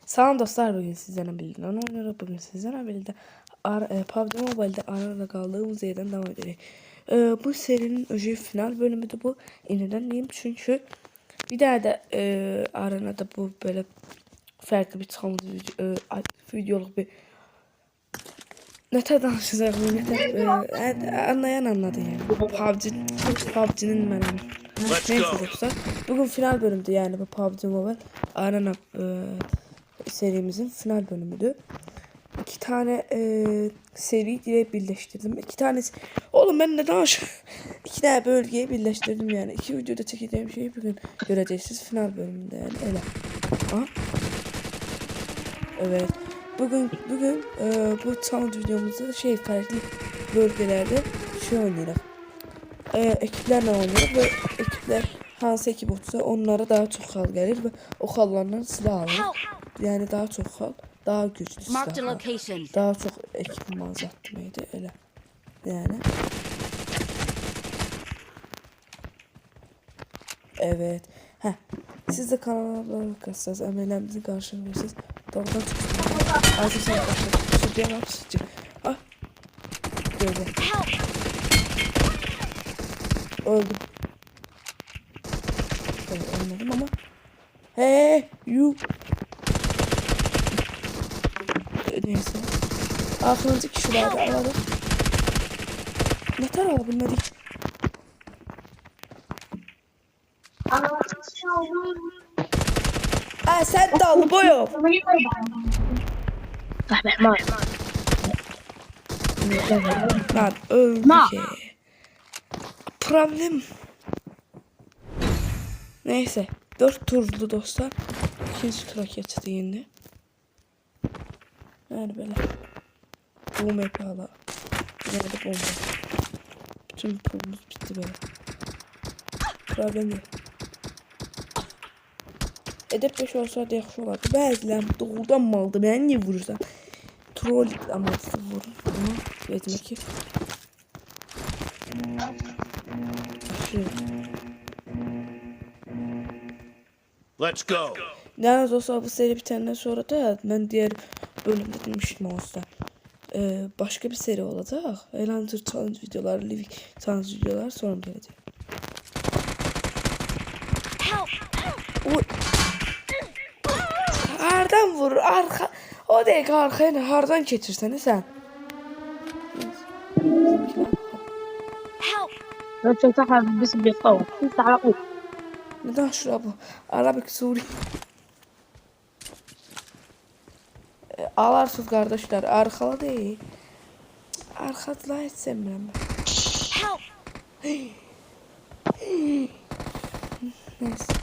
Salam dostlar, bugün sizlerle birlikte oynuyoruz. Bugün sizlerle birlikte PUBG Mobile'de arada kaldığımız yerden devam edelim. Bu serinin önce final bölümüdür bu. İnanın diyeyim çünkü bir daha da aranada bu böyle farklı bir challenge videoluk bir ne danışacağım anlayan anladı yani. PUBG'nin benim. Neyse dostlar. Bugün final bölümdü yani bu PUBG Mobile arena serimizin final bölümüydü. İki tane seri diye birleştirdim. İki tanesi. Oğlum ben neden iki tane bölgeyi birleştirdim yani. İki videoda çekeceğim şeyi bugün göreceksiniz final bölümünde yani. Öyle. Aha. Evet. Bugün bu challenge videomuzda farklı bölgelerde oynayalım. Ekiplerle oynayalım ve ekipler hansı ekip olsa onlara daha çok hal gelir ve o hallardan silah alır. Yani daha çok hal, daha güçlü silahlar, daha çok ekipman azaltmaydı öyle. Yani. Evet. Siz de kanala abone olursanız, emellerimizi karşılayabilirsiniz. Doğrudan çıkıyorsunuz. Ayrıca sen karşılayabilirsiniz. Sıcak yap sıcak. Ah. Böyle. Öldüm. Evet, ölmedim ama. Hey, you. Neyse. Aklınızı kişilerde alalım. Yeter alabilmedik. Sen de al boyu. Lan öldü. Problem. Neyse. 4 turlu dostlar. İkinci tura geçti yine. Yani böyle. Bu map'i ala. Nerede bomba. Bütün pulumuz bitti böyle. Problem yok. Edep 5 olsaydı yaxşı olardı. Bəziləm doğrudan maldı. Beni niye vurursan? Troll amaçlı vurur. Ama etme ki. Let's go. Yalnız olsa bu seri bitenden sonra da ben diğer bölümde demiştim olsa. Başka bir seri olacak. Eğlenceli challenge videolar, living challenge videolar sonra gelecek. Hardan vurur? Arka. O değil arkaya hardan geçirsene sen. لو تفتحها بس بالصوت انت على طول Neden şurada Arabik Suri. Alarsız kardeşler. Arkalı değil. Arkadılar hiç sevmiyorum ben. Neyse.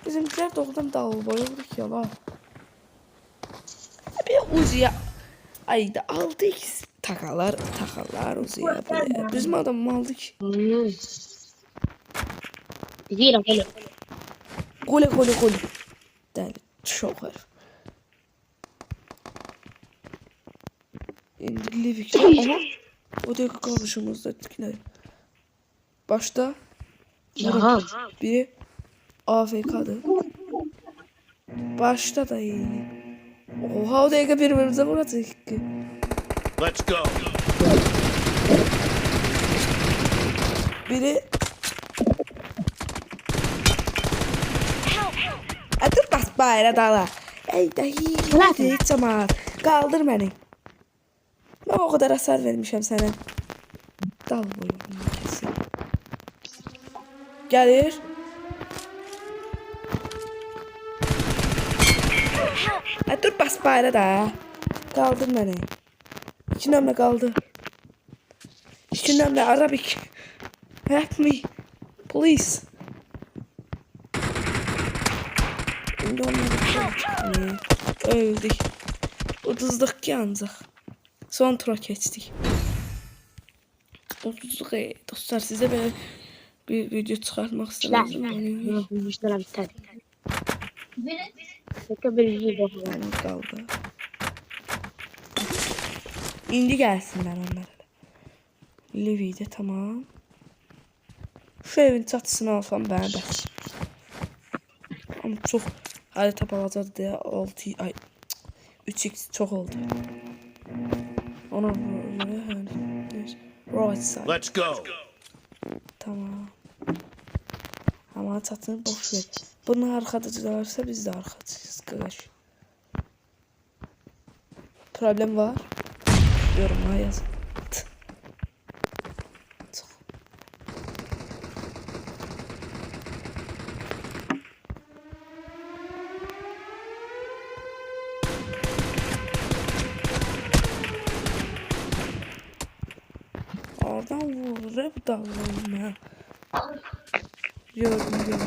Bizimkiler doğrudan dağıl boyuluk ya la. Bir Uzi'ye ayda 6x takarlar Uzi'ye böyle. Bizim adam aldık. ثقيلة حلو Gole. Yani çok herif. İndirli ama o da karşımızdakiler. Başta Aha. biri AFK'dı. Başta da iyi. Oha o dakika birbirimize vuracak. Let's go. Biri Dur bas bayrağı dala. Ey dahi hiç ama kaldır beni. Ben o kadar hasar vermişim sana. Dal boyunu kesin. Gelir. Dur bas bayrağı da. Kaldır beni. İki nömre kaldı. İki nömre Arabik. Help me. Please. Öldük. 30'luk ancaq. Son tura keçdik. 30'luq dostlar sizə belə bir video çıxartmaq لا istəmirəm. مش نلعب الثاني نكمل الجيب Yəni qaldı. İndi gəlsinlər onlar. Livi'de tamam. Şu evin çatısını alsam bana bəs. Ama çok Harita balacadır deyə 6 ay 3x çox oldu. Ona göre right side. Let's go. Tamam. Ama çatını boş ver. Bunun arkadaşı varsa biz de arkadaşız arkadaş. Problem var. Yorumlara yaz. Oradan vurur hep dallarım ha. Gördüm.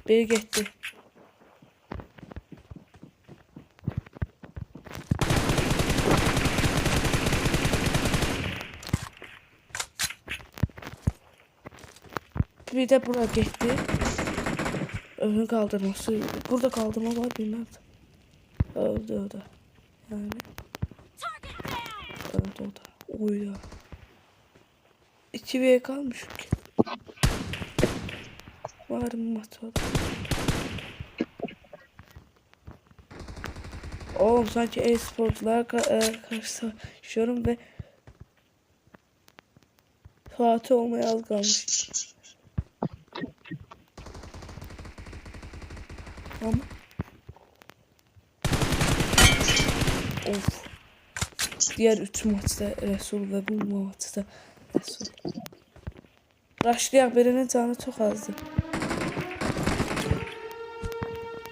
Biri gitti. Bir de buraya gitti. Önü kaldırması. Burada kaldırma var bilmem. Öldü o da. Yani. Öldü o da. Oy ya. 2v kalmış ki. Var mı maçada? Oğlum sanki e-sporcular karşılaşıyorum ve Fatih olmaya az kalmış. Ama of. Diğer 3 maçta Resul ve bu maçta Resul. Raşlayak birinin canı çok azdı.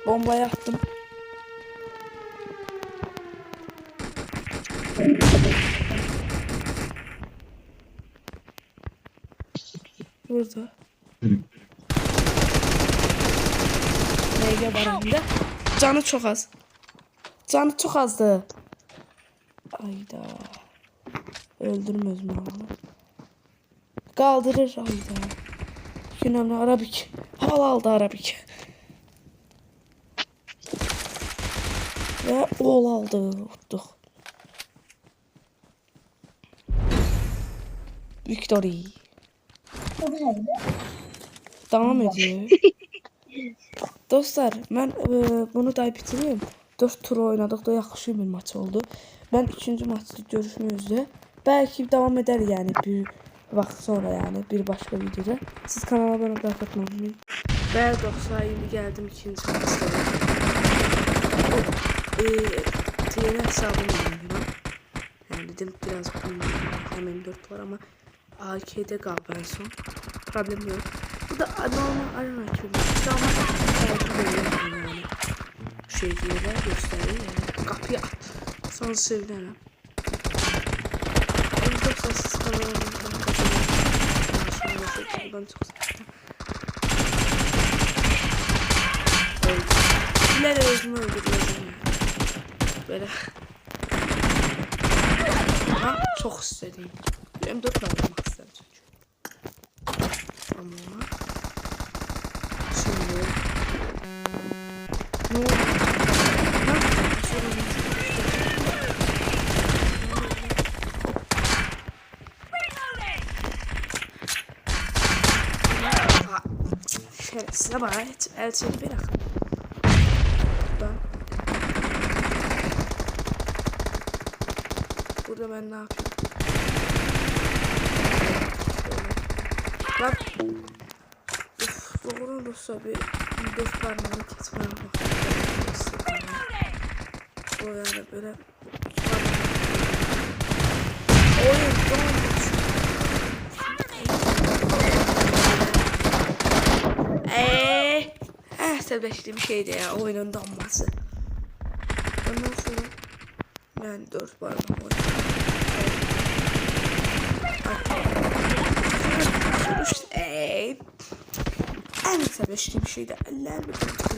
Bombayı attım. Burada. MG var önünde. Canı çok az. Canı çok azdı. Ayda. Öldürmez mi onu? Kaldırır ayda. Yunanlı Arabik. Halaldı Arabik. Ve oğul aldı. Uttuk. Victory. Devam ediyor. Dostlar, mən bunu da bitireyim. 4 tur oynadık da yaxşı bir maç oldu. Ben 2-ci maçda görüşməyüzdə. Belki devam eder yani bir vaxt sonra yani bir başka videoda. Siz kanala abone olmayı unutmayın. Ben dostlar yeni geldim 2-ci maçda. Diğer hesabım var. Yani dedim biraz hemen 4 var ama AK'de galiba en son. Problem yok. Bu da normal arena açıldı. Ama yani şey diyorlar gösteriyor yani kapıyı at. Sonra söylerim. Çok sessiz kalıyorum. Ben çok sıkıntı. Öldüm. Özümü öldürüyorum. Böyle. Ha, çok istediğim. Benim 4 tane olmak istedim çünkü. Ama şimdi ne oldu? Şerefsize bana elçini bırak. Ben burada ben ne yapayım? Bak. Uf, doğru olursa bir 4 parmağını kesmeye bak. O yani böyle oyun donmuş. Sebleştiğim şeydi ya oyunun donması. Ondan sonra yani 4 parmağım oyun. En sebleştiğim şeydi eller bir kontrol.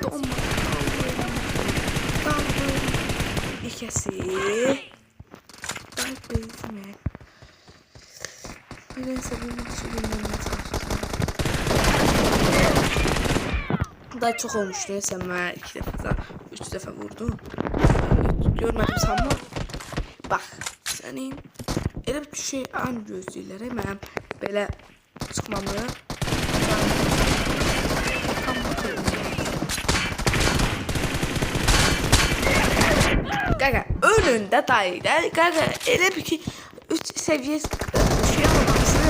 Donma. Daldım. İkisi. Dark Basement. Neyse bu maçı bilmem daha çok olmuştu ya sen 2 defa 3 defa vurdum. Görmedim sanma. bax, sənin elə bir şey an gözləyirlər, mənim belə çıxmamı. Qaqa, önündə dayı da, qaqa, elə bir ki, 3 səviyyə şey almaması,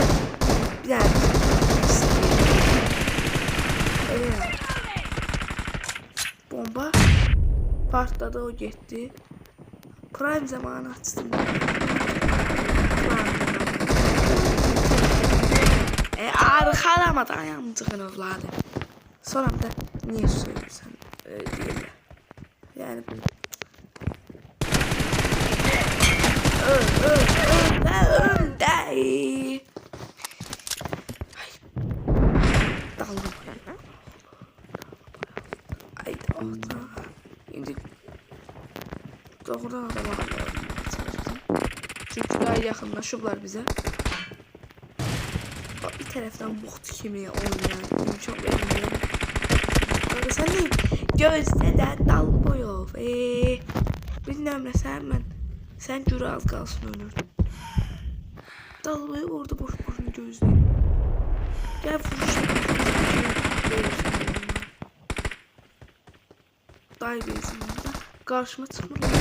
bir dənə bomba partladı, o getdi. Prime zamanı açtım. Arxalamadan yanımcığın övladı. Sonra da niye söylüyorsan deyirlər. Yani önde. Daldım. Ay da. Şimdi doğrudan adama çünkü daha yakınlaşıblar bize. Bir taraftan muhtu kimi oynayan imkan vermiyor. Kanka sen de gözde de dal boyu. Bilmiyorum ne sen cürü az kalsın ölürdün. Dal boyu orada boş boşuna gözleyim. Gel vuruşun. Day bezim orada. Karşıma çıkmıyor.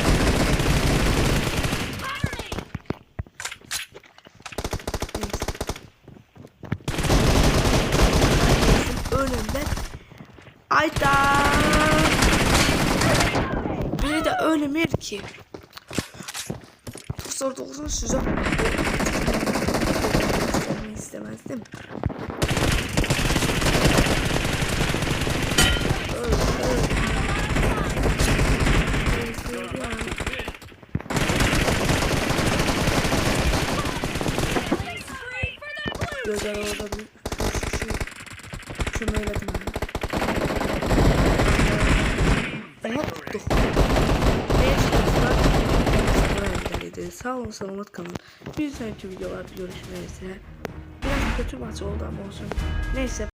Önümde. Ayda. Biri de ölmür ki. Dostlar doğrusu size istemezdim. Gözler orada bir çömeyledim ben. Aha tuttuk. Neyse dostlar. Sağ olun, selamat kalın. Bir sonraki videolarda görüşmek üzere. Biraz kötü maç oldu ama olsun. Neyse